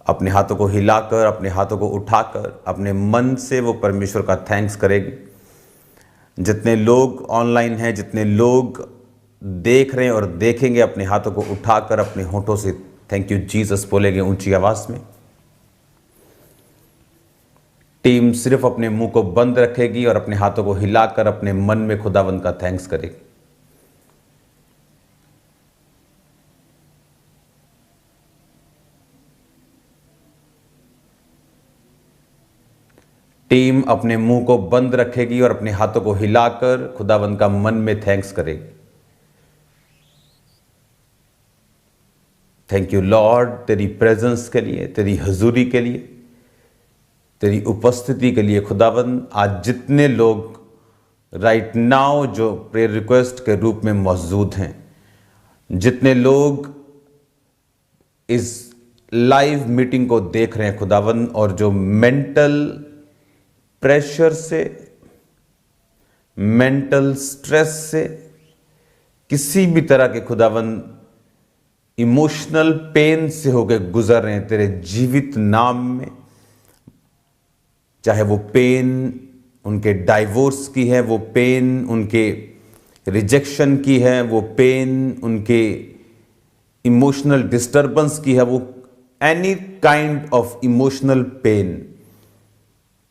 अपने हाथों को हिलाकर, अपने हाथों को उठाकर, अपने मन से वो परमेश्वर का थैंक्स करेगी। जितने लोग ऑनलाइन हैं, जितने लोग देख रहे हैं और देखेंगे, अपने हाथों को उठाकर अपने होठों से थैंक यू जीसस बोलेंगे ऊंची आवाज में। टीम सिर्फ अपने मुंह को बंद रखेगी और अपने हाथों को हिलाकर अपने मन में खुदावंद का थैंक्स करेगी। टीम अपने मुंह को बंद रखेगी और अपने हाथों को हिलाकर खुदावंद का मन में थैंक्स करेगी। थैंक यू लॉर्ड, तेरी प्रेजेंस के लिए, तेरी हजूरी के लिए, तेरी उपस्थिति के लिए। खुदावंद, आज जितने लोग राइट नाउ जो प्रेयर रिक्वेस्ट के रूप में मौजूद हैं, जितने लोग इस लाइव मीटिंग को देख रहे हैं खुदावंद, और जो मेंटल प्रेशर से, मेंटल स्ट्रेस से, किसी भी तरह के खुदावंद इमोशनल पेन से होकर गुजर रहे हैं, तेरे जीवित नाम में, चाहे वो पेन उनके डाइवोर्स की है, वो पेन उनके रिजेक्शन की है, वो पेन उनके इमोशनल डिस्टर्बेंस की है, वो any kind of emotional pain,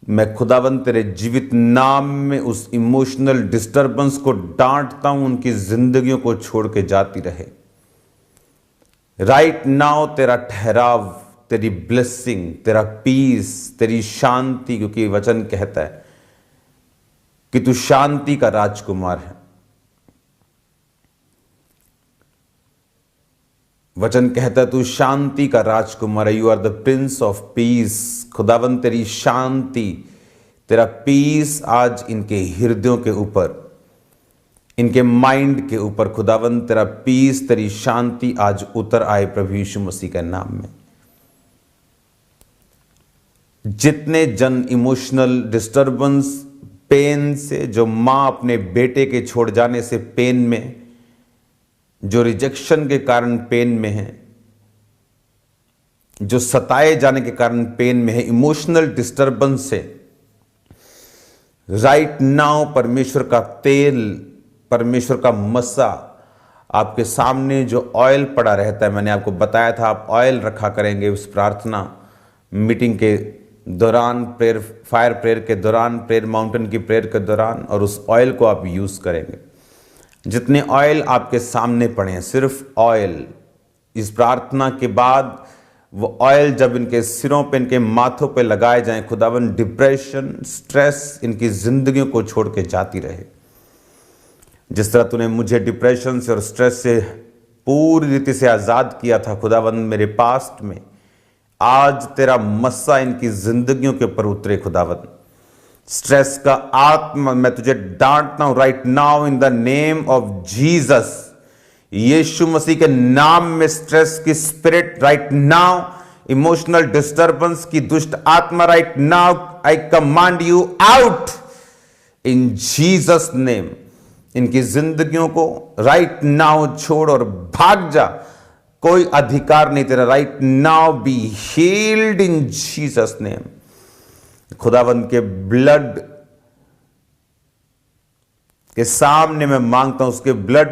मैं खुदावंद तेरे जीवित नाम में उस इमोशनल डिस्टर्बेंस को डांटता हूं, उनकी जिंदगियों को छोड़ के जाती रहे। राइट नाउ तेरा ठहराव, तेरी ब्लेसिंग, तेरा पीस, तेरी शांति, क्योंकि वचन कहता है कि तू शांति का राजकुमार है। वचन कहता है तू शांति का राजकुमार है। You are the prince of peace. खुदावंद तेरी शांति, तेरा पीस आज इनके हृदयों के ऊपर, इनके माइंड के ऊपर खुदावंद तेरा पीस, तेरी शांति आज उतर आए प्रभु यीशु मसीह के नाम में। जितने जन इमोशनल डिस्टर्बेंस, पेन से, जो मां अपने बेटे के छोड़ जाने से पेन में, जो रिजेक्शन के कारण पेन में है, जो सताए जाने के कारण पेन में है, इमोशनल डिस्टर्बेंस से राइट नाउ परमेश्वर का तेल, परमेश्वर का मस्सा, आपके सामने जो ऑयल पड़ा रहता है, मैंने आपको बताया था आप ऑयल रखा करेंगे उस प्रार्थना मीटिंग के दौरान, प्रेयर फायर प्रेयर के दौरान, प्रेयर माउंटेन की प्रेयर के दौरान, और उस ऑयल को आप यूज करेंगे। जितने ऑयल आपके सामने पड़े हैं, सिर्फ ऑयल, इस प्रार्थना के बाद वो ऑयल जब इनके सिरों पे, इनके माथों पे लगाए जाएं, खुदावन डिप्रेशन, स्ट्रेस इनकी जिंदगियों को छोड़ के जाती रहे। जिस तरह तूने मुझे डिप्रेशन से और स्ट्रेस से पूरी रीति से आजाद किया था खुदावन मेरे पास्ट में, आज तेरा मस्सा इनकी जिंदगियों के ऊपर उतरे खुदावन। स्ट्रेस का आत्मा मैं तुझे डांटता हूं right now in the name of Jesus. Yeshu Masih के नाम में स्ट्रेस की spirit right now, emotional disturbance की दुष्ट आत्मा right now, I command you out in Jesus name. इनकी जिंदगियों को राइट नाउ छोड़ और भाग जा, कोई अधिकार नहीं तेरा। Right now be healed in Jesus name. खुदावंद के ब्लड के सामने मैं मांगता हूं, उसके ब्लड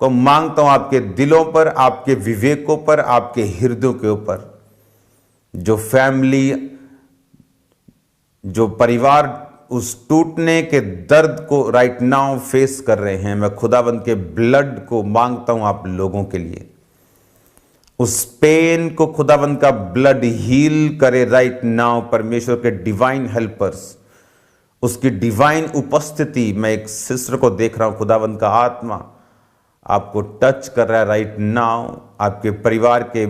को मांगता हूं आपके दिलों पर, आपके विवेकों पर, आपके हृदयों के ऊपर। जो फैमिली, जो परिवार उस टूटने के दर्द को राइट नाउ फेस कर रहे हैं, मैं खुदावंद के ब्लड को मांगता हूं आप लोगों के लिए। उस पेन को खुदावंद का ब्लड हील करे राइट नाउ। परमेश्वर के डिवाइन हेल्पर्स, उसकी डिवाइन उपस्थिति, मैं एक सिस्टर को देख रहा हूं, खुदावंद का आत्मा आपको टच कर रहा है राइट नाउ। आपके परिवार के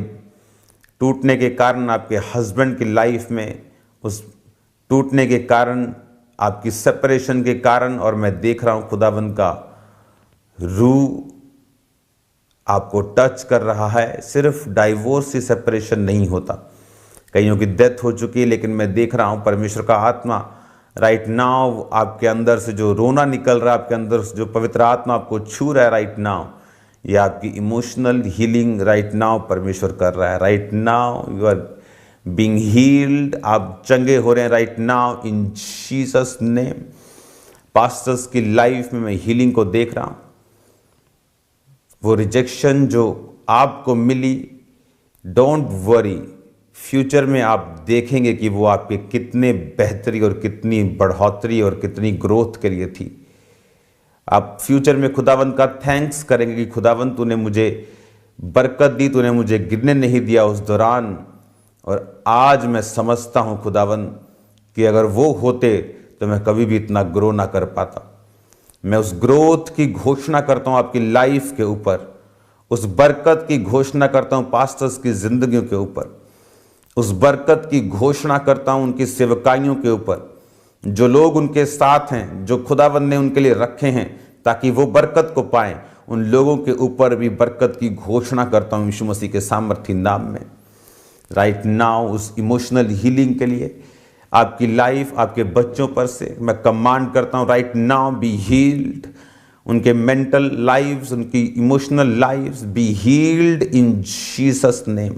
टूटने के कारण, आपके हस्बैंड की लाइफ में उस टूटने के कारण, आपकी सेपरेशन के कारण, और मैं देख रहा हूं खुदावंद का रूह आपको टच कर रहा है। सिर्फ डाइवोर्स से सेपरेशन नहीं होता, कईयों की डेथ हो चुकी है, लेकिन मैं देख रहा हूं परमेश्वर का आत्मा राइट नाउ आपके अंदर से जो रोना निकल रहा है, आपके अंदर से जो पवित्र आत्मा आपको छू रहा है राइट नाउ, ये आपकी इमोशनल हीलिंग राइट नाउ परमेश्वर कर रहा है। Right now you are being healed, आप चंगे हो रहे हैं right now in Jesus name. Pastors की लाइफ में मैं हीलिंग को देख रहा हूं। वो रिजेक्शन जो आपको मिली, डोंट वरी, फ्यूचर में आप देखेंगे कि वो आपके कितने बेहतरी और कितनी बढ़ोतरी और कितनी ग्रोथ के लिए थी। आप फ्यूचर में खुदावंत का थैंक्स करेंगे कि खुदावंत तूने मुझे बरकत दी, तूने मुझे गिरने नहीं दिया उस दौरान। और आज मैं समझता हूं खुदावंत कि अगर वो होते तो मैं कभी भी इतना ग्रो ना कर पाता। मैं उस ग्रोथ की घोषणा करता हूं आपकी लाइफ के ऊपर, उस बरकत की घोषणा करता हूं पास्टर्स की जिंदगियों के ऊपर, उस बरकत की घोषणा करता हूं उनकी सेवकाइयों के ऊपर, जो लोग उनके साथ हैं, जो खुदावंद ने उनके लिए रखे हैं ताकि वो बरकत को पाएं, उन लोगों के ऊपर भी बरकत की घोषणा करता हूं यीशु मसीह के सामर्थी नाम में। राइट नाउ उस इमोशनल हीलिंग के लिए आपकी लाइफ, आपके बच्चों पर से मैं कमांड करता हूं राइट नाउ बी हील्ड। उनके मेंटल लाइव्स, उनकी emotional lives be healed in Jesus name.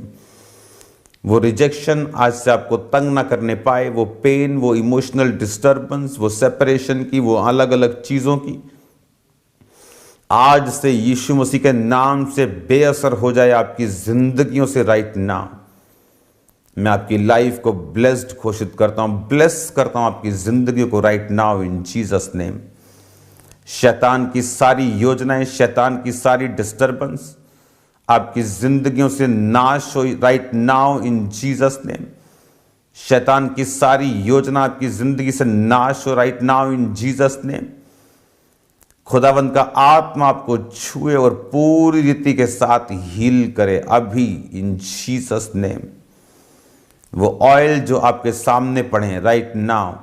वो रिजेक्शन आज से आपको तंग ना करने पाए, वो पेन, वो इमोशनल डिस्टर्बेंस, वो सेपरेशन की, वो अलग अलग चीजों की आज से यीशु मसीह के नाम से बेअसर हो जाए आपकी जिंदगियों से राइट नाउ। मैं आपकी लाइफ को ब्लेस्ड घोषित करता हूं, ब्लेस करता हूं आपकी जिंदगी को right now in Jesus name. शैतान की सारी योजनाएं, शैतान की सारी डिस्टर्बेंस आपकी जिंदगियों से नाश हो right now in Jesus name. शैतान की सारी योजना आपकी जिंदगी से नाश हो right now in Jesus name. खुदावंत का आत्मा आपको छुए और पूरी रीति के साथ हील करे अभी इन जीसस नेम। वो ऑयल जो आपके सामने पड़े हैं राइट नाउ,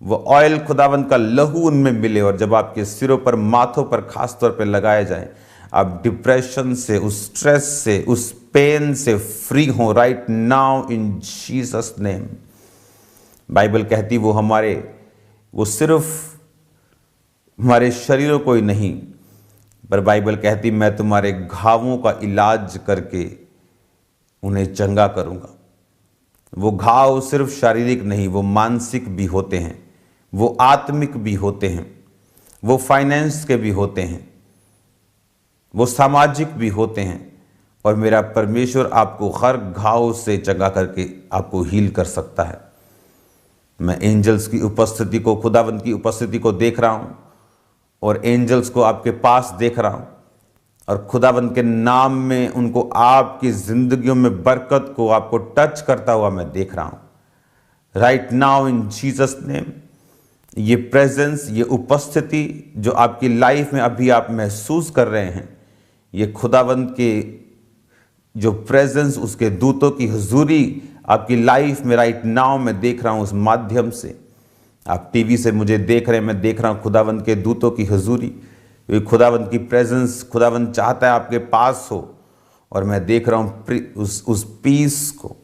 वो ऑयल खुदावंत का लहू उनमें मिले और जब आपके सिरों पर, माथों पर खास तौर पर लगाए जाए, आप डिप्रेशन से, उस स्ट्रेस से, उस पेन से फ्री हो right now in Jesus name. Bible कहती वो सिर्फ हमारे शरीरों को ही नहीं, पर बाइबल कहती मैं तुम्हारे घावों का इलाज करके उन्हें चंगा करूंगा। वो घाव सिर्फ शारीरिक नहीं, वो मानसिक भी होते हैं, वो आत्मिक भी होते हैं, वो फाइनेंस के भी होते हैं, वो सामाजिक भी होते हैं। और मेरा परमेश्वर आपको हर घाव से चंगा करके आपको हील कर सकता है। मैं एंजल्स की उपस्थिति को, खुदावंत की उपस्थिति को देख रहा हूं और एंजल्स को आपके पास देख रहा हूं और खुदावंत के नाम में उनको आपकी जिंदगियों में बरकत को आपको टच करता हुआ मैं देख रहा हूं right now in Jesus name. ये प्रेजेंस, ये उपस्थिति जो आपकी लाइफ में अभी आप महसूस कर रहे हैं, ये खुदावंत के जो प्रेजेंस, उसके दूतों की हुजूरी आपकी लाइफ में राइट नाउ मैं देख रहा हूं। उस माध्यम से आप टीवी से मुझे देख रहे हैं, मैं देख रहा हूं खुदावंत के दूतों की हुजूरी, खुदावंत की प्रेजेंस। खुदावंत चाहता है आपके पास हो और मैं देख रहा हूं उस पीस को,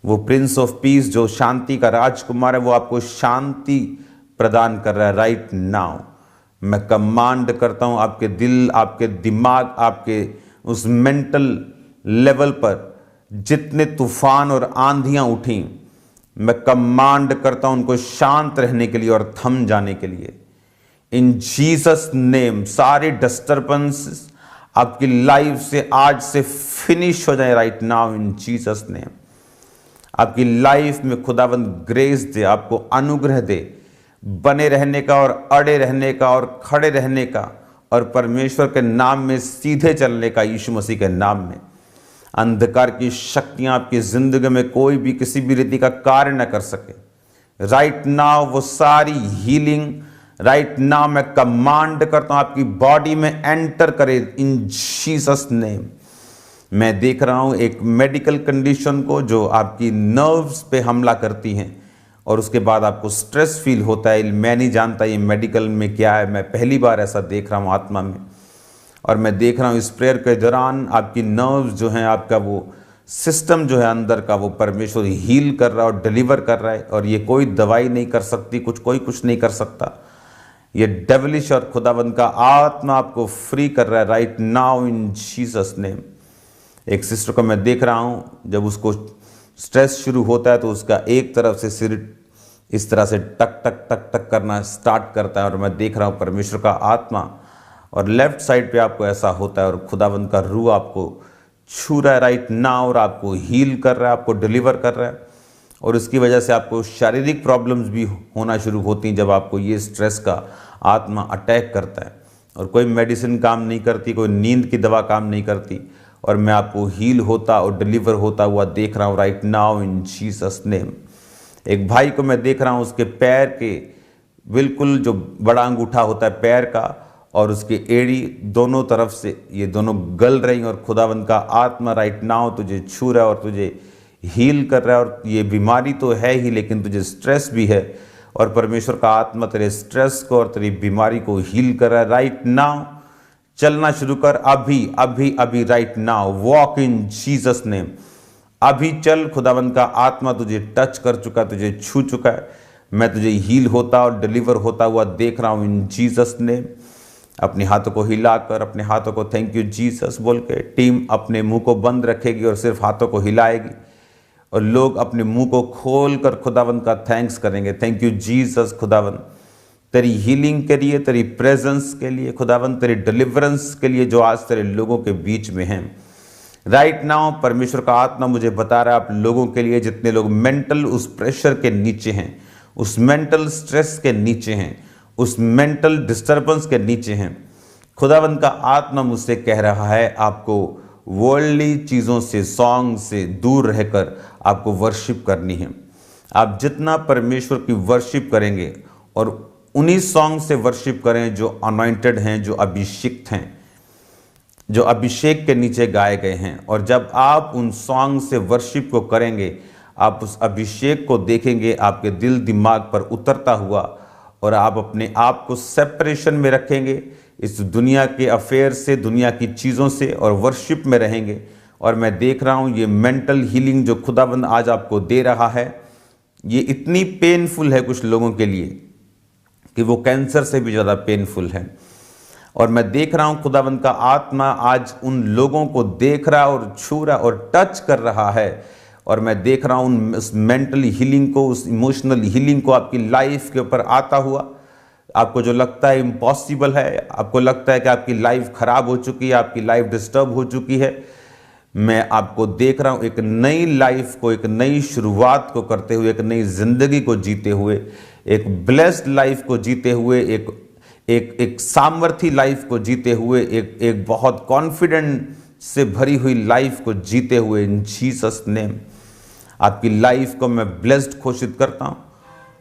वो प्रिंस ऑफ पीस जो शांति का राजकुमार है, वो आपको शांति प्रदान कर रहा है राइट नाउ। मैं कमांड करता हूं आपके दिल, आपके दिमाग, आपके उस मेंटल लेवल पर जितने तूफान और आंधियां उठी, मैं कमांड करता हूं उनको शांत रहने के लिए और थम जाने के लिए इन जीसस नेम। सारी डिस्टर्बेंस आपकी लाइफ से आज से फिनिश हो जाए right now in Jesus name. आपकी लाइफ में खुदावंद ग्रेस दे, आपको अनुग्रह दे बने रहने का और अड़े रहने का और खड़े रहने का और परमेश्वर के नाम में सीधे चलने का यीशु मसीह के नाम में। अंधकार की शक्तियां आपकी जिंदगी में कोई भी किसी भी रीति का कार्य न कर सके राइट नाउ। वो सारी हीलिंग राइट नाउ मैं कमांड करता हूं आपकी बॉडी में एंटर करे इन जीसस नेम। मैं देख रहा हूं एक मेडिकल कंडीशन को जो आपकी नर्व्स पे हमला करती हैं और उसके बाद आपको स्ट्रेस फील होता है। मैं नहीं जानता ये मेडिकल में क्या है, मैं पहली बार ऐसा देख रहा हूं आत्मा में। और मैं देख रहा हूं इस प्रेयर के दौरान आपकी नर्व्स जो हैं, आपका वो सिस्टम जो है अंदर का, वो परमेश्वर हील कर रहा है और डिलीवर कर रहा है। और ये कोई दवाई नहीं कर सकती, कोई कुछ नहीं कर सकता। ये डेविलिश और खुदावंद का आत्मा आपको फ्री कर रहा है right now in Jesus name. एक सिस्टर को मैं देख रहा हूं, जब उसको स्ट्रेस शुरू होता है तो उसका एक तरफ से सिर इस तरह से टक टक टक टक करना स्टार्ट करता है, और मैं देख रहा हूँ परमेश्वर का आत्मा, और लेफ्ट साइड पे आपको ऐसा होता है, और खुदावंद का रूह आपको छू रहा है राइट नाउ, और आपको हील कर रहा है, आपको डिलीवर कर रहा है। और इसकी वजह से आपको शारीरिक प्रॉब्लम्स भी होना शुरू होती हैं जब आपको ये स्ट्रेस का आत्मा अटैक करता है। और कोई मेडिसिन काम नहीं करती, कोई नींद की दवा काम नहीं करती, और मैं आपको हील होता और डिलीवर होता हुआ देख रहा हूँ right now in Jesus name. एक भाई को मैं देख रहा हूँ, उसके पैर के बिल्कुल जो बड़ा अंगूठा होता है पैर का और उसकी एड़ी दोनों तरफ से ये दोनों गल रही, और खुदावंद का आत्मा राइट नाउ तुझे छू रहा है और तुझे हील कर रहा है। और ये बीमारी तो है ही, लेकिन तुझे स्ट्रेस भी है, और परमेश्वर का आत्मा तेरे स्ट्रेस को और तेरी बीमारी को हील कर रहा है राइट नाउ। चलना शुरू कर अभी अभी अभी right now, walk in Jesus name. अभी चल, खुदावंद का आत्मा तुझे टच कर चुका, तुझे छू चुका है। मैं तुझे हील होता और डिलीवर होता हुआ देख रहा हूँ इन जीसस नेम। अपने हाथों को हिलाकर, अपने हाथों को थैंक यू जीसस बोल के, टीम अपने मुंह को बंद रखेगी और सिर्फ हाथों को हिलाएगी, और लोग अपने मुंह को खोल कर खुदावंद का थैंक्स करेंगे। थैंक यू जीसस खुदावंद, तेरी हीलिंग के लिए, तेरी प्रेजेंस के लिए खुदावंद, तेरी डिलीवरेंस के लिए जो आज तेरे लोगों के बीच में हैं राइट नाउ। परमेश्वर का आत्मा मुझे बता रहा है आप लोगों के लिए, जितने लोग मेंटल उस प्रेशर के नीचे हैं, उस मेंटल स्ट्रेस के नीचे हैं, उस मेंटल डिस्टर्बेंस के नीचे हैं, खुदावंद का आत्मा मुझसे कह रहा है आपको वर्ल्डली चीज़ों से, सॉन्ग से दूर रहकर आपको वर्शिप करनी है। आप जितना परमेश्वर की वर्शिप करेंगे और उन्हीं सॉन्ग से वर्शिप करें जो अनॉइंटेड हैं, जो अभिषिक्त हैं, जो अभिषेक के नीचे गाए गए हैं, और जब आप उन सॉन्ग से वर्शिप को करेंगे, आप उस अभिषेक को देखेंगे आपके दिल दिमाग पर उतरता हुआ, और आप अपने आप को सेपरेशन में रखेंगे इस दुनिया के अफेयर से, दुनिया की चीज़ों से, और वर्शिप में रहेंगे। और मैं देख रहा हूँ ये मेंटल हीलिंग जो खुदाबंद आज आपको दे रहा है, ये इतनी पेनफुल है कुछ लोगों के लिए कि वो कैंसर से भी ज़्यादा पेनफुल है। और मैं देख रहा हूँ खुदाबंद का आत्मा आज उन लोगों को देख रहा और छू रहा और टच कर रहा है, और मैं देख रहा हूँ उस मेंटल हीलिंग को, उस इमोशनल हीलिंग को आपकी लाइफ के ऊपर आता हुआ। आपको जो लगता है इम्पॉसिबल है, आपको लगता है कि आपकी लाइफ खराब हो चुकी है, आपकी लाइफ डिस्टर्ब हो चुकी है, मैं आपको देख रहा हूँ एक नई लाइफ को, एक नई शुरुआत को करते हुए, एक नई जिंदगी को जीते हुए, एक ब्लेस्ड लाइफ को जीते हुए, एक सामर्थी लाइफ को जीते हुए, एक बहुत कॉन्फिडेंट से भरी हुई लाइफ को जीते हुए इन जीसस नेम। आपकी लाइफ को मैं ब्लेस्ड घोषित करता हूँ,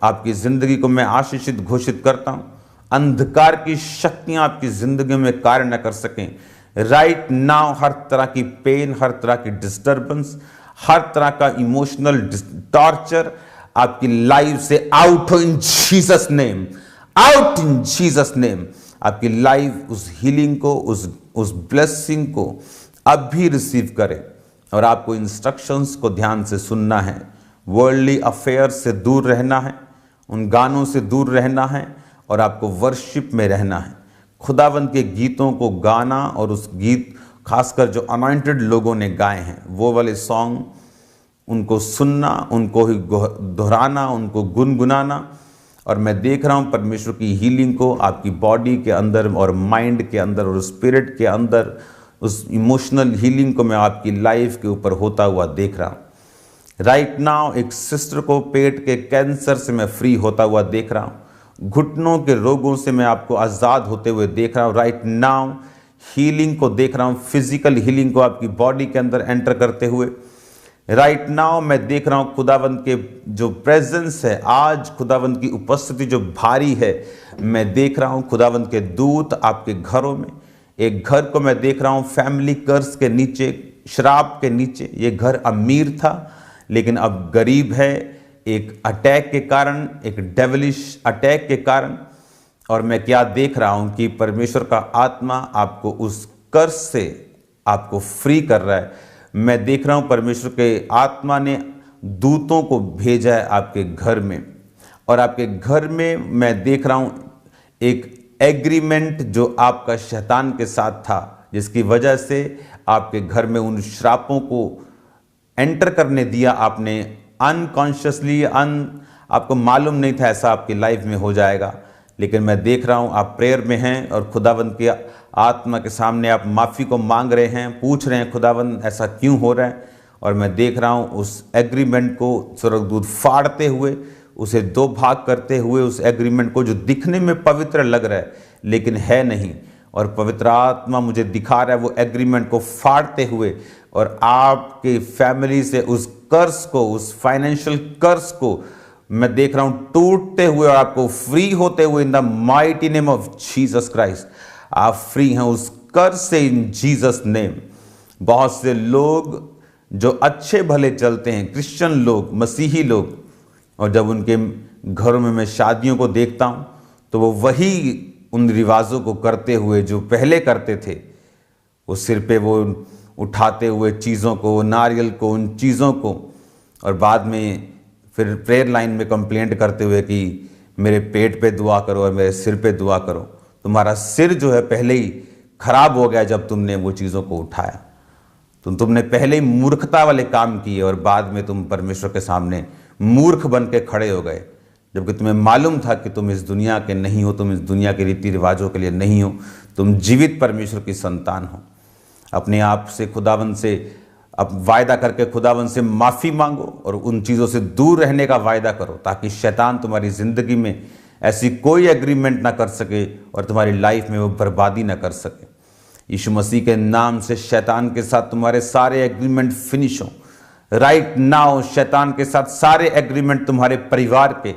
आपकी ज़िंदगी को मैं आशीषित घोषित करता हूँ। अंधकार की शक्तियाँ आपकी ज़िंदगी में कार्य न कर सकें राइट नाउ। हर तरह की पेन, हर तरह की डिस्टर्बेंस, हर तरह का इमोशनल टॉर्चर आपकी लाइफ से आउट हो इन Jesus name, out in Jesus name. आपकी लाइफ उस हीलिंग को, उस ब्लेसिंग को अब भी रिसीव करें, और आपको इंस्ट्रक्शंस को ध्यान से सुनना है। वर्ल्डली अफेयर से दूर रहना है, उन गानों से दूर रहना है, और आपको वर्शिप में रहना है। खुदावंद के गीतों को गाना, और उस गीत खासकर जो अनॉइंटेड लोगों ने गाए हैं वो वाले सॉन्ग उनको सुनना, उनको ही दोहराना, उनको गुनगुनाना। और मैं देख रहा हूँ परमेश्वर की हीलिंग को आपकी बॉडी के अंदर और माइंड के अंदर और स्पिरिट के अंदर, उस इमोशनल हीलिंग को मैं आपकी लाइफ के ऊपर होता हुआ देख रहा हूँ राइट नाउ। एक सिस्टर को पेट के कैंसर से मैं फ्री होता हुआ देख रहा हूँ। घुटनों के रोगों से मैं आपको आज़ाद होते हुए देख रहा हूँ राइट नाउ। हीलिंग को देख रहा हूँ, फिजिकल हीलिंग को आपकी बॉडी के अंदर एंटर करते हुए राइट नाउ। मैं देख रहा हूँ खुदावंद के जो प्रेजेंस है, आज खुदावंद की उपस्थिति जो भारी है, मैं देख रहा हूँ खुदावंद के दूत आपके घरों में। एक घर को मैं देख रहा हूँ फैमिली कर्स के नीचे, शराब के नीचे। ये घर अमीर था लेकिन अब गरीब है, एक अटैक के कारण, एक डेविलिश अटैक के कारण। और मैं क्या देख रहा हूँ कि परमेश्वर का आत्मा आपको उस कर्ज से आपको फ्री कर रहा है। मैं देख रहा हूँ परमेश्वर के आत्मा ने दूतों को भेजा है आपके घर में, और आपके घर में मैं देख रहा हूँ एक एग्रीमेंट जो आपका शैतान के साथ था, जिसकी वजह से आपके घर में उन श्रापों को एंटर करने दिया आपने अनकॉन्शियसली, आपको मालूम नहीं था ऐसा आपकी लाइफ में हो जाएगा, लेकिन मैं देख रहा हूँ आप प्रेयर में हैं और खुदावंद की आत्मा के सामने आप माफ़ी को मांग रहे हैं, पूछ रहे हैं खुदावंद ऐसा क्यों हो रहा है। और मैं देख रहा हूँ उस एग्रीमेंट को स्वर्गदूत फाड़ते हुए, उसे दो भाग करते हुए, उस एग्रीमेंट को जो दिखने में पवित्र लग रहा है लेकिन है नहीं, और पवित्र आत्मा मुझे दिखा रहा है वो एग्रीमेंट को फाड़ते हुए, और आपके फैमिली से उस कर्ज को, उस फाइनेंशियल कर्ज को मैं देख रहा हूं टूटते हुए और आपको फ्री होते हुए in the mighty name of Jesus Christ. आप फ्री हैं उस कर्ज से इन जीसस नेम। बहुत से लोग जो अच्छे भले चलते हैं, क्रिश्चियन लोग, मसीही लोग, और जब उनके घरों में मैं शादियों को देखता हूं तो वो वही उन रिवाजों को करते हुए जो पहले करते थे, वो सिर पे वो उठाते हुए चीज़ों को, नारियल को, उन चीज़ों को, और बाद में फिर प्रेयर लाइन में कंप्लेंट करते हुए कि मेरे पेट पे दुआ करो और मेरे सिर पे दुआ करो। तुम्हारा सिर जो है पहले ही खराब हो गया जब तुमने वो चीज़ों को उठाया। तुमने पहले ही मूर्खता वाले काम किए और बाद में तुम परमेश्वर के सामने मूर्ख बन के खड़े हो गए, जबकि तुम्हें मालूम था कि तुम इस दुनिया के नहीं हो, तुम इस दुनिया के रीति रिवाजों के लिए नहीं हो, तुम जीवित परमेश्वर की संतान हो। अपने आप से खुदावंद से अब वायदा करके खुदावंद से माफ़ी मांगो और उन चीज़ों से दूर रहने का वायदा करो, ताकि शैतान तुम्हारी ज़िंदगी में ऐसी कोई एग्रीमेंट ना कर सके और तुम्हारी लाइफ में वो बर्बादी ना कर सके। यीशु मसीह के नाम से शैतान के साथ तुम्हारे सारे एग्रीमेंट फिनिश हो राइट नाउ। शैतान के साथ सारे एग्रीमेंट तुम्हारे परिवार के,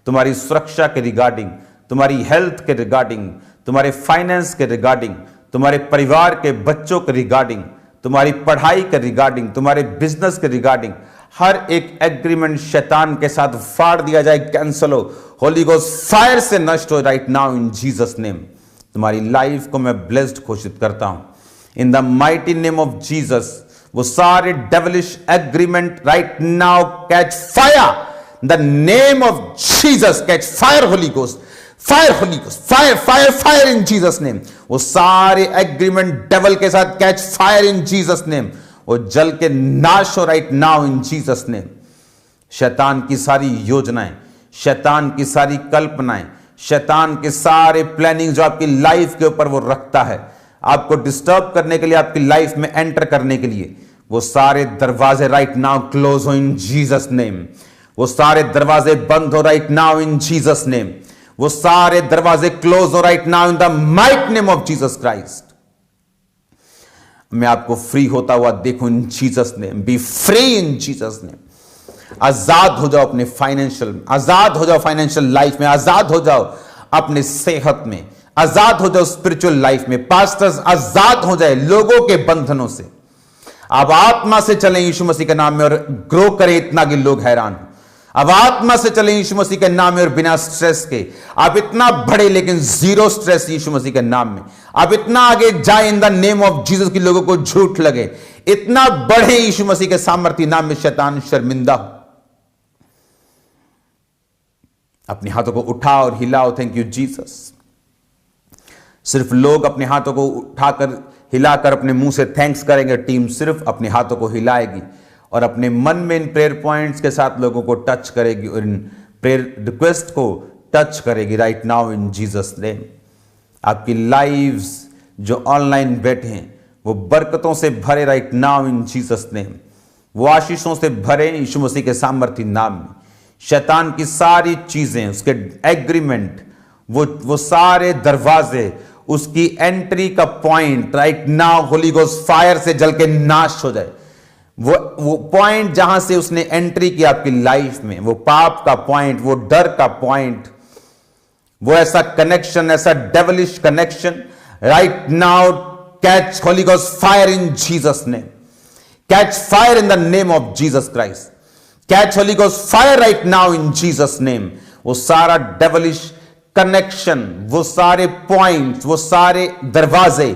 तुम्हारी सुरक्षा के रिगार्डिंग, तुम्हारी हेल्थ के रिगार्डिंग, तुम्हारे फाइनेंस के रिगार्डिंग, तुम्हारे परिवार के बच्चों के रिगार्डिंग, तुम्हारी पढ़ाई के रिगार्डिंग, तुम्हारे बिजनेस के रिगार्डिंग, हर एक एग्रीमेंट शैतान के साथ फाड़ दिया जाए, कैंसल हो, होली गोस्ट फायर से नष्ट हो right now in Jesus name. तुम्हारी लाइफ को मैं ब्लेस्ड घोषित करता हूं in the mighty name of Jesus. वो सारे devilish agreement right now catch fire, the name of Jesus catch fire, Holi ghost fire, Holi ghost fire, fire, fire in Jesus name. वो सारे एग्रीमेंट डेविल के साथ catch fire in Jesus name, वो जल के नाश हो right now in Jesus name. शैतान की सारी योजनाएं, शैतान की सारी कल्पनाएं, शैतान के सारे प्लानिंग जो आपकी लाइफ के ऊपर वो रखता है, आपको डिस्टर्ब करने के लिए, आपकी लाइफ में एंटर करने के लिए, वो सारे दरवाजे राइट नाउ क्लोज हो इन जीसस नेम। वो सारे दरवाजे बंद हो right now in Jesus name. वो सारे दरवाजे क्लोज हो right now in the mighty name of Jesus Christ. मैं आपको फ्री होता हुआ देखूं in Jesus name. Be free in Jesus name. आजाद हो जाओ अपने फाइनेंशियल, आजाद हो जाओ फाइनेंशियल लाइफ में, आजाद हो जाओ अपने सेहत में, आजाद हो जाओ स्पिरिचुअल लाइफ में। पास्टर्स आजाद हो जाए लोगों के बंधनों से। अब आत्मा से चलें यीशु मसीह के नाम में और ग्रो करें इतना कि लोग हैरान हो। अब आत्मा से चलें यीशु मसीह के नाम में और बिना स्ट्रेस के। आप इतना बढ़े लेकिन जीरो स्ट्रेस यीशु मसीह के नाम में। आप इतना आगे जाए इन द नेम ऑफ जीसस की लोगों को झूठ लगे। इतना बढ़े यीशु मसीह के सामर्थ्य नाम में, शैतान शर्मिंदा हो। अपने हाथों को उठाओ और हिलाओ। Thank you Jesus. सिर्फ लोग अपने हाथों को उठाकर हिलाकर अपने मुंह से थैंक्स करेंगे। टीम सिर्फ अपने हाथों को हिलाएगी और अपने मन में इन प्रेयर पॉइंट्स के साथ लोगों को टच करेगी और इन प्रेयर रिक्वेस्ट को टच करेगी right now in Jesus name. आपकी लाइव्स जो ऑनलाइन बैठे हैं वो बरकतों से भरे right now in Jesus name. वो आशीषों से भरे यीशु मसीह के सामर्थ्य नाम में। शैतान की सारी चीजें, उसके एग्रीमेंट, वो सारे दरवाजे, उसकी एंट्री का point right now Holi ghost fire से जल के नाश हो जाए। वो पॉइंट जहां से उसने एंट्री की आपकी लाइफ में, वो पाप का पॉइंट, वो डर का पॉइंट, वो ऐसा कनेक्शन, ऐसा devilish connection right now catch Holi ghost fire in Jesus name. Catch fire in the name of Jesus Christ. Catch Holi ghost fire right now in Jesus name. वो सारा डेविलिश कनेक्शन, वो सारे पॉइंट्स, वो सारे दरवाजे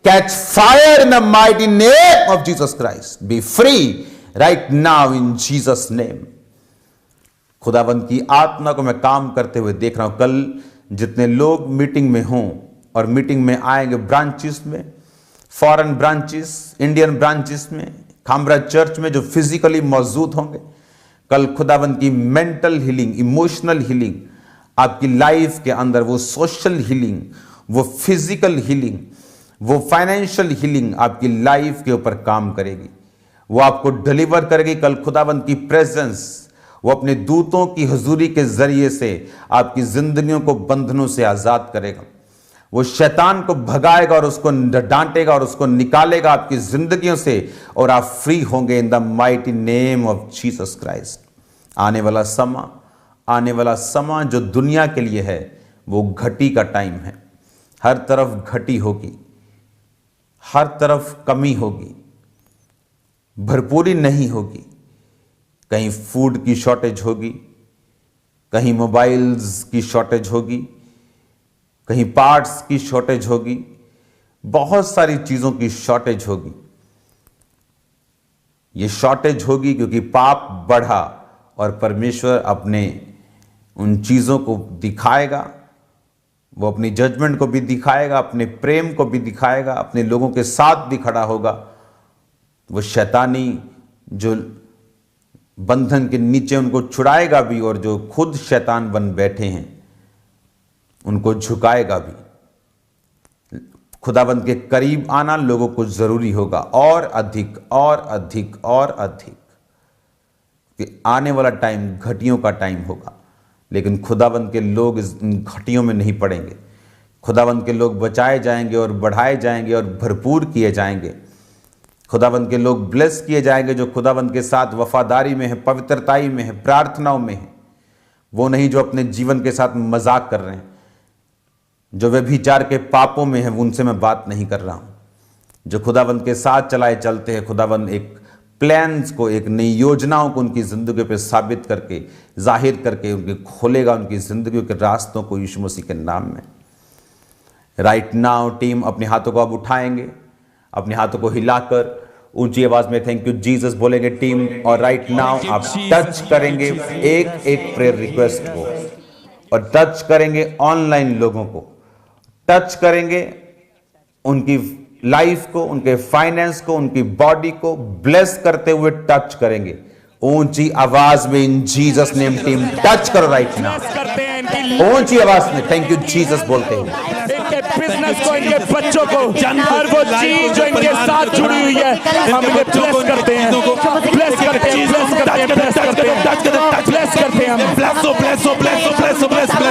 catch fire in the mighty name of Jesus Christ. B free right now in Jesus name. खुदावंद की आत्मा को मैं काम करते हुए देख रहा हूं। कल जितने लोग मीटिंग में हों और मीटिंग में आएंगे, ब्रांचेस में, फॉरेन ब्रांचेस, इंडियन ब्रांचेस में, खामरा चर्च में जो फिजिकली मौजूद होंगे, कल खुदावंद की मेंटल हीलिंग, इमोशनल हीलिंग आपकी लाइफ के अंदर, वो सोशल हीलिंग, वो फिजिकल हीलिंग, वो फाइनेंशियल हीलिंग आपकी लाइफ के ऊपर काम करेगी। वो आपको डिलीवर करेगी। कल खुदावंद की प्रेजेंस वो अपने दूतों की हुजूरी के जरिए से आपकी जिंदगियों को बंधनों से आजाद करेगा। वो शैतान को भगाएगा और उसको डांटेगा और उसको निकालेगा आपकी जिंदगियों से, और आप फ्री होंगे in the mighty name of Jesus Christ. आने वाला समा जो दुनिया के लिए है वो घटी का टाइम है। हर तरफ घटी होगी, हर तरफ कमी होगी, भरपूरी नहीं होगी। कहीं फूड की शॉर्टेज होगी, कहीं मोबाइल्स की शॉर्टेज होगी, कहीं पार्ट्स की शॉर्टेज होगी, बहुत सारी चीजों की शॉर्टेज होगी। ये शॉर्टेज होगी क्योंकि पाप बढ़ा और परमेश्वर अपने उन चीजों को दिखाएगा। वो अपनी जजमेंट को भी दिखाएगा, अपने प्रेम को भी दिखाएगा, अपने लोगों के साथ भी खड़ा होगा। वो शैतानी जो बंधन के नीचे उनको छुड़ाएगा भी, और जो खुद शैतान बन बैठे हैं उनको झुकाएगा भी। खुदाबंद के करीब आना लोगों को जरूरी होगा, और अधिक और अधिक और अधिक, कि आने वाला टाइम घटियों का टाइम होगा। लेकिन खुदाबंद के लोग इन घटियों में नहीं पड़ेंगे। खुदाबंद के लोग बचाए जाएंगे और बढ़ाए जाएंगे और भरपूर किए जाएंगे। खुदाबंद के लोग ब्लेस किए जाएंगे जो खुदाबंद के साथ वफादारी में है, पवित्रताई में है, प्रार्थनाओं में है। वो नहीं जो अपने जीवन के साथ मजाक कर रहे हैं, जो व्यभिचार के पापों में है, उनसे मैं बात नहीं कर रहा हूं। जो खुदाबंद के साथ चलाए चलते हैं, खुदाबंद एक प्लान्स को, एक नई योजनाओं को उनकी जिंदगी पे साबित करके, जाहिर करके उनके खोलेगा उनकी जिंदगी के रास्तों को यीशु मसीह के नाम में। राइट नाउ टीम अपने हाथों को अब उठाएंगे, अपने हाथों को हिलाकर ऊंची आवाज में थैंक यू जीसस बोलेंगे टीम। और राइट नाउ आप टच करेंगे एक एक प्रेयर रिक्वेस्ट को, और टच करेंगे ऑनलाइन लोगों को, टच करेंगे उनकी लाइफ को, उनके फाइनेंस को, उनकी बॉडी को ब्लेस करते हुए टच करेंगे। ऊंची आवाज में इन जीसस नेम टीम टच करो राइट नाउ, ऊंची आवाज में थैंक यू जीसस बोलते हुए। इनके बिजनेस को, इनके बच्चों को, हर वो चीज जो इनके साथ जुड़ी हुई है, हम इन्हें ब्लेस करते हैं, ब्लेस करते हैं, ब्लेस करते हैं, ब्लेस करते हैं, ब्लेस करते हैं हम।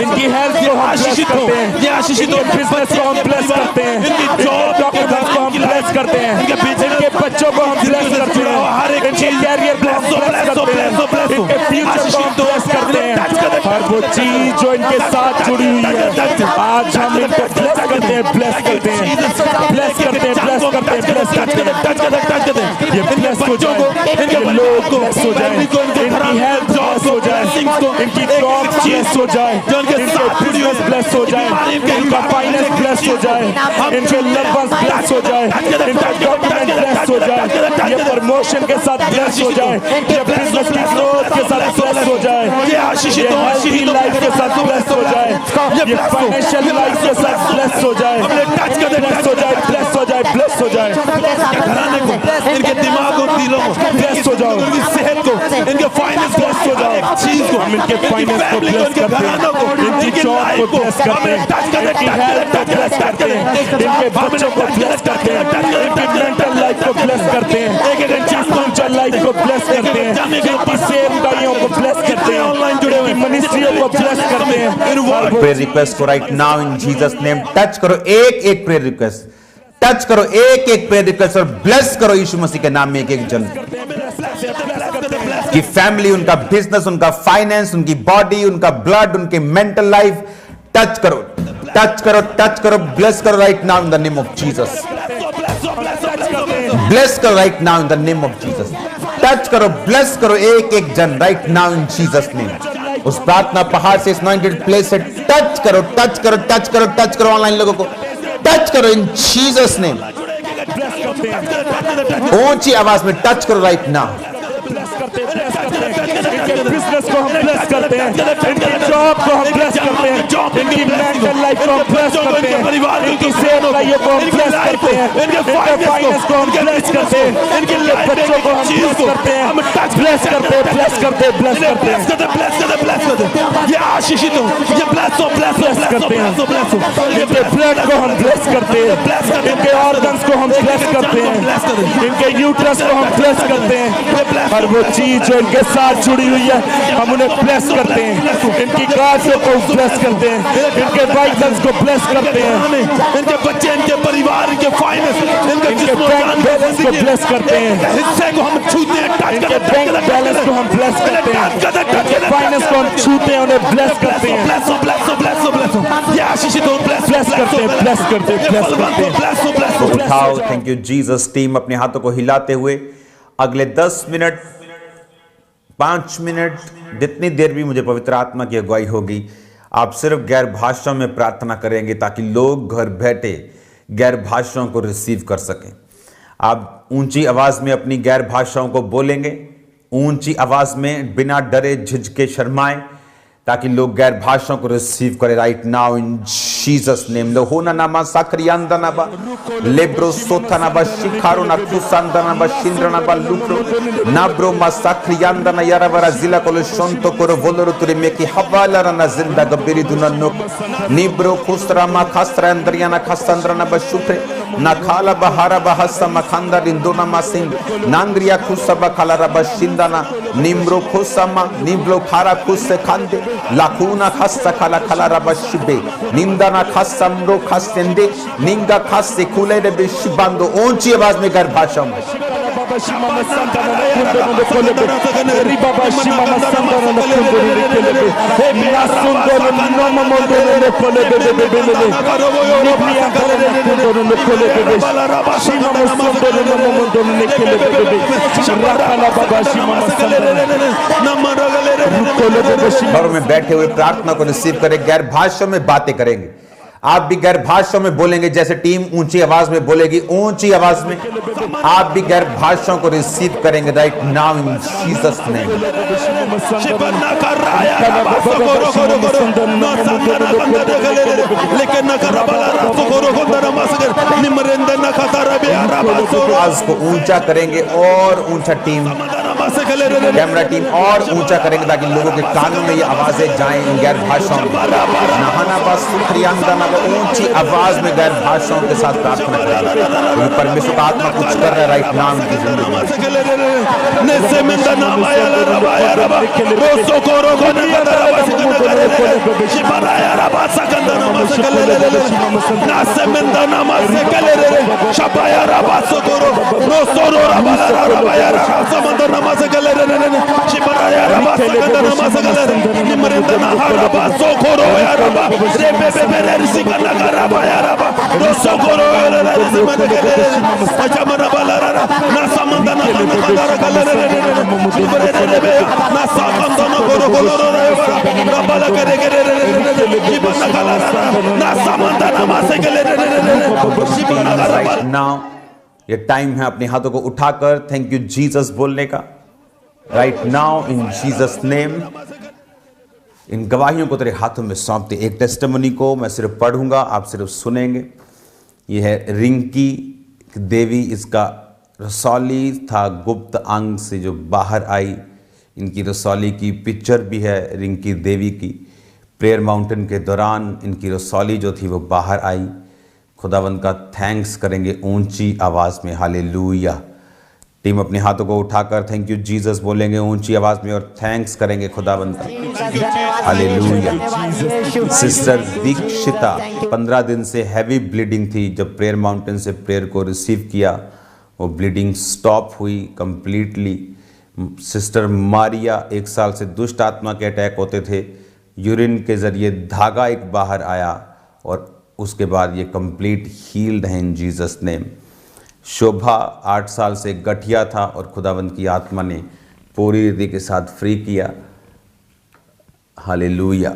इनकी हेल्थ को हम ब्लेस करते हैं, ये आशीषित बिजनेस को हम ब्लेस करते हैं, इनकी जॉब डॉक्यूमेंट्स को हम ब्लेस करते हैं, इनके बच्चों को हम ब्लेस करते हैं, इनके कैरियर को हम ब्लेस करते हैं, इनके फ्यूचर को हम ब्लेस करते हैं। हर वो चीज जो इनके साथ जुड़ी हुई है, आज हम इनको ब्लेस करते हैं, ब्लेस करते हैं, ब्लेस करते हैं, ब्लेस करते हैं, ब्लेस करते हैं, टच करते हैं। ये ब्लेस हो जाए, इनके लोग ब्लेस हो जाए, इनकी हेल्थ ब्लेस हो जाए, इनकी जॉब ब्लेस हो जाए, इनके बिजनेस ब्लेस हो जाए, इनका फाइनेंस ब्लेस हो जाए, इनके लव वंस ब्लेस हो जाए, इनका डॉक्यूमेंट ब्लेस हो जाए, ये प्रमोशन के साथ ब्लेस हो जाए, ये बिजनेस की ग्रोथ के साथ ब्लेस हो जाए, ये आशीषित लाइफ के साथ ब्लेस हो जाए, ये फाइनेंशियल लाइफ के साथ ब्लेस हो जाए, ब्लेस हो जाए, ब्लेस हो जाए, ब्लेस हो जाए। घराने को, इनके दिमाग और दिलों को ब्लेस हो जाओ, इनकी सेहत को, इनके फाइनेंस ब्लेस हो जाओ, चीज को, हम इनके फाइनेंस को ब्लेस करते हैं, इनकी जॉब को ब्लेस करते हैं, इनकी हेल्थ को ब्लेस करते हैं, इनके बच्चों को ब्लेस करते हैं, इनकी मेंटल लाइफ को ब्लेस करते हैं, इनकी स्पिरिचुअल लाइफ को ब्लेस करते हैं, इनकी सेवकाइयों को ब्लेस करते हैं, ऑनलाइन जुड़े हुए मिनिस्ट्रियों को ब्लेस करते हैं। प्रेयर रिक्वेस्ट को right now in Jesus name touch करो, एक एक प्रेयर रिक्वेस्ट टच करो, एक एक प्रेयर रिक्वेस्ट और ब्लेस करो यीशु मसीह के नाम में एक एक जन की फैमिली, उनका बिजनेस, उनका फाइनेंस, उनकी बॉडी, उनका ब्लड, उनकी मेंटल लाइफ टच करो, टच करो, टच करो, ब्लेस करो right now in the name of Jesus, bless करो right now in the name of Jesus, touch करो, ब्लेस करो एक एक जन right now in Jesus name. उस प्रार्थना पहाड़ से, इस अनॉइंटेड प्लेस से टच करो, टच करो, टच करो, टच करो ऑनलाइन लोगों को टच करो इन जीसस नेम। ऊंची आवाज में टच करो राइट नाउ। इनके बिजनेस को हम ब्लेस करते हैं, इनकी जॉब को हम ब्लेस करते हैं, इनकी मेंटल लाइफ को हम ब्लेस करते हैं, हैं, इनकी सेहत भाइयों को हम ब्लेस करते हैं, इनके फाइनेंस को हम ब्लेस करते हैं, इनके बच्चों को हम ब्लेस करते हैं, ब्लेस करते हैं, ब्लेस करते हैं, ब्लेस करते हैं, ब्लेस करते हैं, ये आशीषित हो, ये ब्लेस हो, ब्लेस करते हैं, इनके ब्लड को हम ब्लेस करते हैं, इनके ऑर्गन्स को हम ब्लेस करते हैं, इनके यूट्रस को हम ब्लेस करते हैं, हर वो चीज जो इनके साथ जुड़ी हुई है हम उन्हें ब्लेस करते हैं, इनकी गांठों को ब्लेस करते हैं, इनके वाइटल्स को ब्लेस करते हैं, इनके बच्चे, इनके परिवार, इनके फाइनेंस, इनके बैंक बैलेंस को ब्लेस करते हैं, हिस्से को हम छूते हैं, इनके बैंक बैलेंस को हम ब्लेस करते हैं, इनके फाइनेंस को हम छूते हैं, उन्हें ब्लेस करते हैं, ये आशीषित हो, ब्लेस करते हैं, ब्लेस करते हैं, ब्लेस करते हैं। उठाओ। Thank you Jesus. टीम अपने हाथों को हिलाते हुए अगले 10 मिनट 5 मिनट जितनी देर भी मुझे पवित्र आत्मा की अगुवाई होगी, आप सिर्फ गैर भाषाओं में प्रार्थना करेंगे ताकि लोग घर बैठे गैर भाषाओं को रिसीव कर सकें। आप ऊंची आवाज में अपनी गैर भाषाओं को बोलेंगे, ऊंची आवाज में बिना डरे झिझके शर्माए, ताकि लोग गैर भाषाओं को रिसीव करें। Right now in Jesus name. लोहोना नामा साक्रियांदा नाबा लेब्रो सोथा नाबा शिखारो ना कुसांदा नाबा शिंद्र नाबा लुप्रो नाब्रो मा साक्रियांदा ना यारा वरा जिला कोलो शोंतो कोरो वोलोरो तुरे मेकी हवाला ना जिंदा गबिरी दुना नुक निब्रो खुसरा मा खासरा अंदरिया ना खासंद्रा ना बशुफ्रे ना खाला बहारा बहसा मखंदा रिंदोना मा सिंग नांग्रिया खुसा बखाला रबा शिंदाना निम्रो खुसा मा निब्लो खारा खुसे खांदे लाखूना खासा खाला खाला रबा शिबे निंदाना खासा मरो खासेंदे निंगा खासे खुले रे बिशिबांदो। ऊंची आवाज में गैर भाषा में घरों में बैठे हुए प्रार्थना को रिसीव करें, गैर भाषा में बातें करेंगे। आप भी गैर भाषाओं में बोलेंगे, जैसे टीम ऊंची आवाज में बोलेगी, ऊंची आवाज में आप भी गैर भाषाओं को रिसीव करेंगे। Right now in Jesus name. आवाज को ऊंचा करेंगे और ऊंचा। टीम कैमरा टीम और ऊंचा करेंगे ताकि लोगों के कानों में ये आवाजें जाएं इन गैर भाषाओं में। नहाना बस ऊंची आवाज में गैर भाषाओं के साथ प्रार्थना करेंगे। परमेश्वर का आत्मा कुछ कर रहा है राइट नाउ इनकी जिंदगी नाउ ये टाइम है अपने हाथों को उठाकर थैंक यू जीसस बोलने का। Right now in Jesus name. इन गवाहियों को तेरे हाथों में सौंपते। एक टेस्टिमनी को मैं सिर्फ पढ़ूंगा, आप सिर्फ सुनेंगे। यह है रिंकी देवी, इसका रसौली था गुप्त अंग से जो बाहर आई। इनकी रसौली की पिक्चर भी है रिंकी देवी की। प्रेयर माउंटेन के दौरान इनकी रसौली जो थी वो बाहर आई। खुदावंद का थैंक्स करेंगे ऊंची आवाज़ में। हालेलुया। टीम अपने हाथों को उठाकर थैंक यू जीसस बोलेंगे ऊंची आवाज़ में और थैंक्स करेंगे खुदावंद का। हालेलुया। सिस्टर दीक्षिता 15 दिन से हैवी ब्लीडिंग थी। जब प्रेयर माउंटेन से प्रेयर को रिसीव किया वो ब्लीडिंग स्टॉप हुई कंप्लीटली। सिस्टर मारिया 1 साल से दुष्ट आत्मा के अटैक होते थे। यूरिन के ज़रिए धागा एक बाहर आया और उसके बाद ये कंप्लीट हील्ड है इन जीसस नेम। शोभा 8 साल से गठिया था और खुदावंद की आत्मा ने पूरी रीति के साथ फ्री किया। हालेलुया।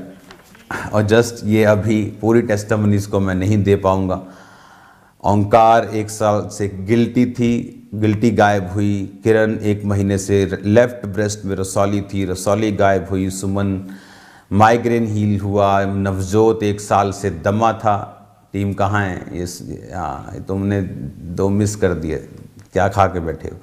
और जस्ट ये अभी पूरी टेस्टिमनीज को मैं नहीं दे पाऊंगा। ओंकार 1 साल से गिल्टी थी, गिल्टी गायब हुई। किरण 1 महीने से लेफ्ट ब्रेस्ट में रसौली थी, रसौली गायब हुई। सुमन माइग्रेन हील हुआ। नवजोत 1 साल से दमा था, टीम कहाँ है? हाँ, तुमने 2 मिस कर दिए, क्या खा के बैठे हो?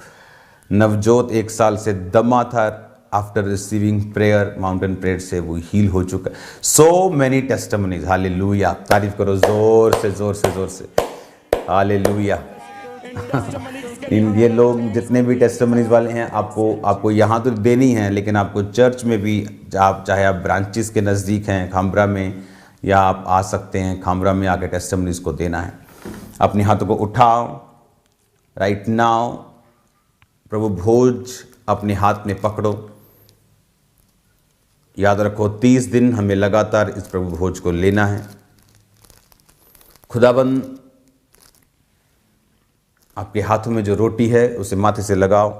नवजोत 1 साल से दमा था, after receiving prayer, mountain prayer से वो हील हो चुका है। सो मैनी टेस्टिमनीज, हालेलुया, तारीफ करो जोर से जोर से जोर से, हालेलुया। ये लोग जितने भी टेस्टिमनीज वाले हैं, आपको यहाँ तो देनी है, लेकिन आपको चर्च में भी, आप चाहे आप ब्रांचेस के नज़दीक हैं खामरा में, या आप आ सकते हैं खामरा में आके टेस्टिमनीज को देना है। अपने हाथों को उठाओ राइट नाउ, प्रभु भोज अपने हाथ में पकड़ो। याद रखो 30 दिन हमें लगातार इस प्रभु भोज को लेना है। खुदाबंद आपके हाथों में जो रोटी है उसे माथे से लगाओ,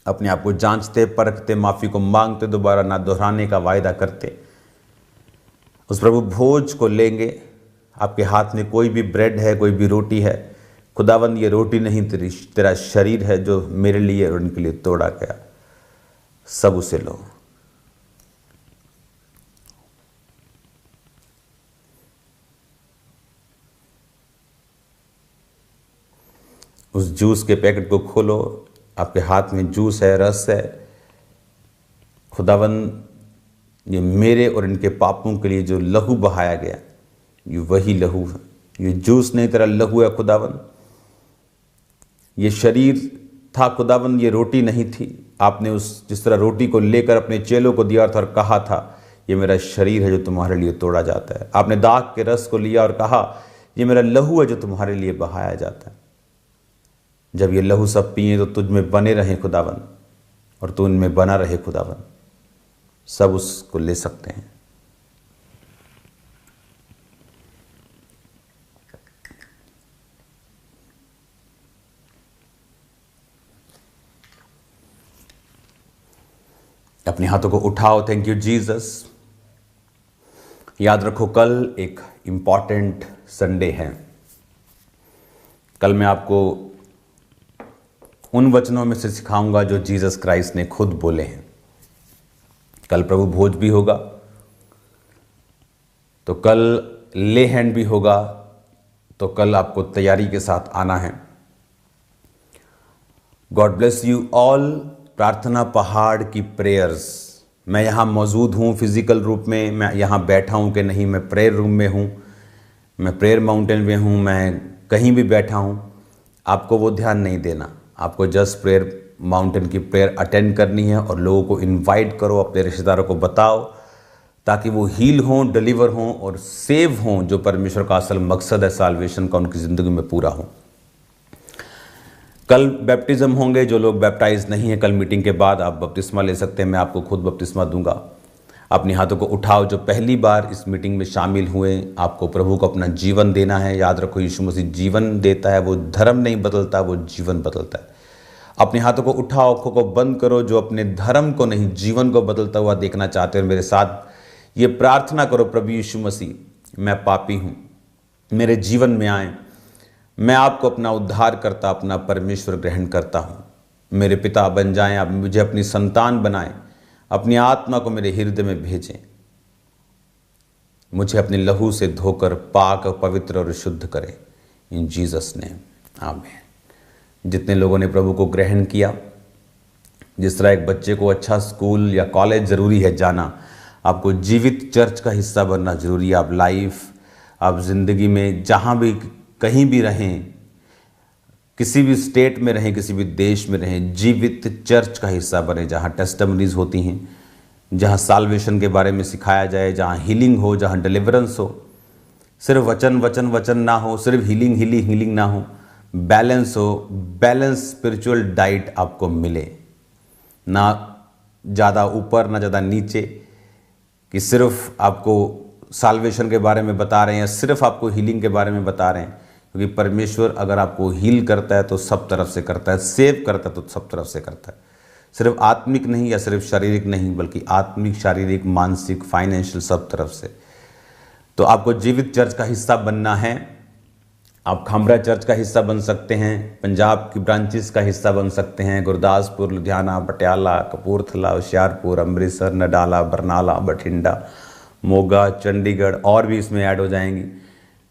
अपने आप को जांचते परखते, माफ़ी को मांगते, दोबारा ना दोहराने का वायदा करते उस प्रभु भोज को लेंगे। आपके हाथ में कोई भी ब्रेड है, कोई भी रोटी है, खुदावंद ये रोटी नहीं, तेरा शरीर है जो मेरे लिए और उनके लिए तोड़ा गया, सब उसे लो। उस जूस के पैकेट को खोलो, आपके हाथ में जूस है, रस है। खुदावंद ये मेरे और इनके पापों के लिए जो लहू बहाया गया, ये वही लहू है, ये जूस नहीं, तेरा लहू है खुदावंद। ये शरीर था खुदावंद, ये रोटी नहीं थी। आपने जिस तरह रोटी को लेकर अपने चेलों को दिया था और कहा था ये मेरा शरीर है जो तुम्हारे लिए तोड़ा जाता है। आपने दाख के रस को लिया और कहा ये मेरा लहू है जो तुम्हारे लिए बहाया जाता है। जब ये लहू सब पिए तो तुझ में बने रहें खुदावंद, और तू इनमें बना रहे खुदावंद, सब उसको ले सकते हैं। अपने हाथों को उठाओ। Thank you Jesus. याद रखो कल एक इंपॉर्टेंट संडे है। कल मैं आपको उन वचनों में से सिखाऊंगा जो जीसस क्राइस्ट ने खुद बोले हैं। कल प्रभु भोज भी होगा, तो कल ले हैंड भी होगा, तो कल आपको तैयारी के साथ आना है। God bless you all. प्रार्थना पहाड़ की प्रेयर्स, मैं यहाँ मौजूद हूँ फिजिकल रूप में, मैं यहाँ बैठा हूँ कि नहीं, मैं प्रेयर रूम में हूँ, मैं प्रेयर माउंटेन में हूँ, मैं कहीं भी बैठा हूँ, आपको वो ध्यान नहीं देना। आपको जस्ट प्रेयर माउंटेन की प्रेयर अटेंड करनी है और लोगों को इनवाइट करो, अपने रिश्तेदारों को बताओ, ताकि वो हील हों, डिलीवर हों और सेव हों, जो परमेश्वर का असल मकसद है साल्वेशन का उनकी ज़िंदगी में पूरा हो। कल बैप्टिज्म होंगे। जो लोग बैप्टाइज नहीं है, कल मीटिंग के बाद आप बपतिस्मा ले सकते हैं, मैं आपको खुद बपतिस्मा दूंगा। अपने हाथों को उठाओ। जो पहली बार इस मीटिंग में शामिल हुए, आपको प्रभु को अपना जीवन देना है। याद रखो यीशु मसीह जीवन देता है, वो धर्म नहीं बदलता, वो जीवन बदलता है। अपने हाथों को उठाओ, आंखों को बंद करो। जो अपने धर्म को नहीं जीवन को बदलता हुआ देखना चाहते हो, मेरे साथ ये प्रार्थना करो, प्रभु यीशु मसीह, मैं पापी हूँ, मेरे जीवन में आए, मैं आपको अपना उद्धार करता, अपना परमेश्वर ग्रहण करता हूँ। मेरे पिता बन जाएं, आप मुझे अपनी संतान बनाएं, अपनी आत्मा को मेरे हृदय में भेजें, मुझे अपने लहू से धोकर पाक पवित्र और शुद्ध करें। इन जीसस नेम, आमीन। जितने लोगों ने प्रभु को ग्रहण किया, जिस तरह एक बच्चे को अच्छा स्कूल या कॉलेज ज़रूरी है जाना, आपको जीवित चर्च का हिस्सा बनना ज़रूरी है। आप लाइफ, आप ज़िंदगी में जहाँ भी कहीं भी रहें, किसी भी स्टेट में रहें, किसी भी देश में रहें, जीवित चर्च का हिस्सा बने, जहाँ टेस्टिमनीज होती हैं, जहाँ साल्वेशन के बारे में सिखाया जाए, जहाँ हीलिंग हो, जहाँ डिलीवरेंस हो। सिर्फ वचन वचन वचन ना हो, सिर्फ हीलिंग हीलिंग हीलिंग ना हो, बैलेंस हो, बैलेंस स्पिरिचुअल डाइट आपको मिले, ना ज़्यादा ऊपर ना ज़्यादा नीचे, कि सिर्फ आपको साल्वेशन के बारे में बता रहे हैं या सिर्फ आपको हीलिंग के बारे में बता रहे हैं। क्योंकि परमेश्वर अगर आपको हील करता है तो सब तरफ से करता है, सेव करता है तो सब तरफ से करता है। सिर्फ आत्मिक नहीं या सिर्फ शारीरिक नहीं, बल्कि आत्मिक, शारीरिक, मानसिक, फाइनेंशियल, सब तरफ से। तो आपको जीवित चर्च का हिस्सा बनना है। आप खामरा चर्च का हिस्सा बन सकते हैं, पंजाब की ब्रांचेस का हिस्सा बन सकते हैं, गुरदासपुर, लुधियाना, पटियाला, कपूरथला, होशियारपुर, अमृतसर, नडाला, बरनाला, बठिंडा, मोगा, चंडीगढ़ और भी इसमें ऐड हो जाएंगी।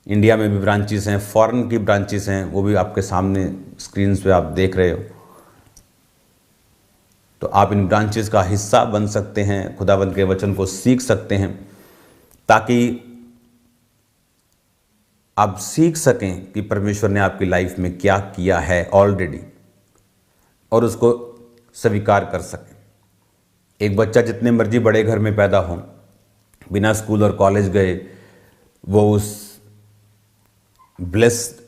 इंडिया में भी ब्रांचेस हैं, फॉरेन की ब्रांचेस हैं, वो भी आपके सामने स्क्रीन पे आप देख रहे हो। तो आप इन ब्रांचेस का हिस्सा बन सकते हैं, खुदावंद के वचन को सीख सकते हैं, ताकि आप सीख सकें कि परमेश्वर ने आपकी लाइफ में क्या किया है ऑलरेडी, और उसको स्वीकार कर सकें। एक बच्चा जितने मर्जी बड़े घर में पैदा हो, बिना स्कूल और कॉलेज गए वो उस ब्लेस्ड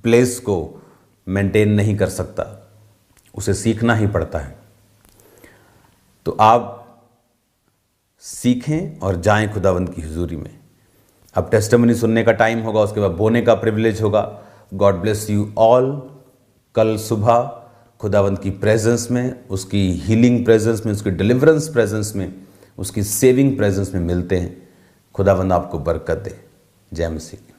प्लेस को मेंटेन नहीं कर सकता, उसे सीखना ही पड़ता है। तो आप सीखें और जाएं खुदावंद की हुजूरी में। अब टेस्टिमनी सुनने का टाइम होगा, उसके बाद बोने का प्रिविलेज होगा। God bless you all. कल सुबह खुदावंद की प्रेजेंस में, उसकी हीलिंग प्रेजेंस में, उसकी डिलीवरेंस प्रेजेंस में, उसकी सेविंग प्रेजेंस में मिलते हैं। खुदावंद आपको बरकत दे। जय मसीह।